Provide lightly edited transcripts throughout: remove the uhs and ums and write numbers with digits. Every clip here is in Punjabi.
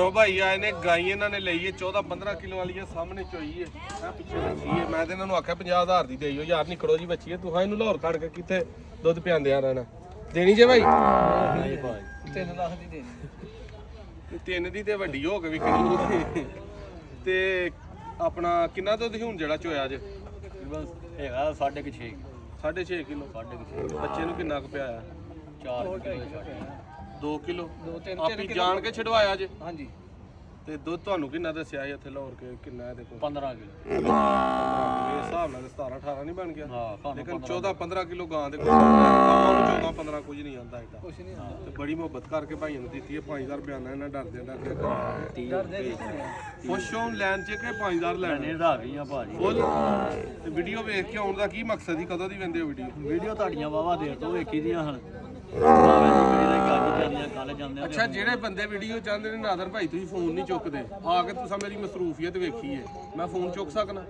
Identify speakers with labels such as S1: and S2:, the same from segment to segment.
S1: तो भाई आए ने गाई इन्होंने ली है 14-15 किलो वाली है सामने चोई है पिछे बच्ची है मैं तो इन्होंने आख्या 50,000 की दे यार निकलो जी बच्ची है तू हाँ इन लाहौर खड़ के कितने दुध पिआंदे रहना देनी जे भाई
S2: 3 ਲੱਖ ਦੀ ਦੇਣੀ
S1: 3 ਦੀ ਤੇ ਵੱਡੀ ਹੋ ਕੇ ਵਿਕਣੀ ਤੇ ਆਪਣਾ ਕਿੰਨਾ ਦੁੱਧ ਹੁਣ ਜਿਹੜਾ ਚੋਇਆ ਅੱਜ
S2: ਬਸ ਹੈਗਾ 6.5
S1: 6.5 ਕਿਲੋ
S2: 6.5
S1: ਬੱਚੇ ਨੂੰ ਕਿੰਨਾ ਕੁ ਪਿਆਇਆ
S2: 4 ਕਿਲੋ
S1: 2 ਕਿਲੋ
S2: 2-3
S1: ਆਪੀ ਜਾਣ ਕੇ ਛਡਵਾਇਆ ਜੇ
S2: ਹਾਂਜੀ
S1: ਤੇ ਦੁੱਧ ਤੁਹਾਨੂੰ ਕਿੰਨਾ ਦੱਸਿਆ ਸੀ ਇੱਥੇ ਲਾਹੌਰ ਕੇ ਕਿੰਨਾ ਇਹਦੇ ਕੋਲ
S2: 15 ਕਿਲੋ
S1: ਇਸ ਹਿਸਾਬ ਨਾਲ 17-18 ਨਹੀਂ ਬਣ ਗਿਆ
S2: ਹਾਂ
S1: ਲੇਕਿਨ 14-15 ਕਿਲੋ ਗਾਂ ਦੇ ਕੋਲ 14-15 ਕੁਝ ਨਹੀਂ ਆਉਂਦਾ ਇਹਦਾ
S2: ਕੁਛ ਨਹੀਂ ਆਉਂਦਾ
S1: ਤੇ ਬੜੀ ਮੁਹੱਬਤ ਕਰਕੇ ਭਾਈਆਂ ਨੂੰ ਦਿੱਤੀ ਹੈ 5000 ਬਿਆਨਾ ਇਹਨਾਂ ਡਰਦੇ
S2: ਡਰਦੇ
S1: ਖੁਸ਼ ਹੋਣ ਲੈਣ ਚ ਕਿ 5000 ਲੈਣੇ
S2: ਵਧਾ ਗਈਆਂ ਭਾਜੀ
S1: ਫੁੱਲ ਤੇ ਵੀਡੀਓ ਵੇਖ ਕੇ ਆਉਣ ਦਾ ਕੀ ਮਕਸਦ ਸੀ ਕਦੋਂ ਦੀ ਵੰਦੇ ਹੋ
S2: ਵੀਡੀਓ ਤੁਹਾਡੀਆਂ ਵਾਵਾ ਦੇਰ ਤੋਂ ਵੇਖੀ ਦੀਆਂ ਹਨ ਕੱਲ ਜਾਂਦੇ
S1: ਅੱਛਾ ਜਿਹੜੇ ਬੰਦੇ ਵੀਡੀਓ ਚਾਹੁੰਦੇ ਨੇ ਨਾਦਰ ਭਾਈ ਤੁਸੀਂ ਫੋਨ ਨਹੀਂ ਚੁੱਕਦੇ ਆ ਕੇ ਤੁਸੀਂ ਮੇਰੀ ਮਸਰੂਫੀਅਤ ਵੇਖੀ ਹੈ ਮੈਂ ਫੋਨ ਚੁੱਕ ਸਕਣਾ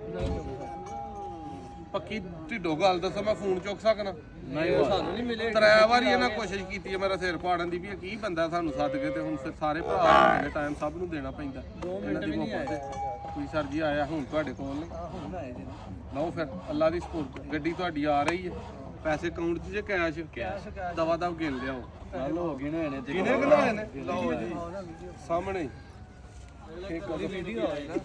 S1: ਪੱਕੀ ਢਿੱਡੋ ਗੱਲ ਦੱਸੋ ਮੈਂ ਫੋਨ ਚੁੱਕ ਸਕਣਾ
S2: ਨਹੀਂ ਸਾਨੂੰ ਨਹੀਂ ਮਿਲੇ
S1: 3 ਵਾਰੀ ਇਹਨਾਂ ਕੋਸ਼ਿਸ਼ ਕੀਤੀ ਹੈ ਮੇਰਾ ਸਿਰ ਪਾੜਨ ਦੀ ਵੀ ਇਹ ਕੀ ਬੰਦਾ ਸਾਨੂੰ ਸੱਦ ਕੇ ਤੇ ਹੁਣ ਫਿਰ ਸਾਰੇ ਭਰਾ ਨੇ ਟਾਈਮ ਸਭ ਨੂੰ ਦੇਣਾ ਪੈਂਦਾ
S2: 2 ਮਿੰਟ ਵੀ ਨਹੀਂ ਆਏ
S1: ਕੋਈ ਸਰ ਜੀ ਆਇਆ ਹੁਣ ਤੁਹਾਡੇ ਕੋਲ ਨੇ
S2: ਹੁਣ ਆਏ ਜੀ
S1: ਲਓ ਫਿਰ ਅੱਲਾ ਦੀ ਸਪੋਰਟ ਗੱਡੀ ਤੁਹਾਡੀ ਆ ਰਹੀ ਹੈ ਪੈਸੇ ਅਕਾਊਂਟ 'ਚ ਜੇ ਕੈਸ਼ ਦਵਾ ਦਵ ਗਿਣ ਲਿਆਓ
S2: ਕੱਲ ਹੋ ਗਏ ਨੇ
S1: ਕਿਹਨੇ ਗਿਣਾਏ ਨੇ ਲਓ ਜੀ ਸਾਹਮਣੇ
S2: ਇੱਕ ਵੀਡੀਓ ਆਏ ਨਾ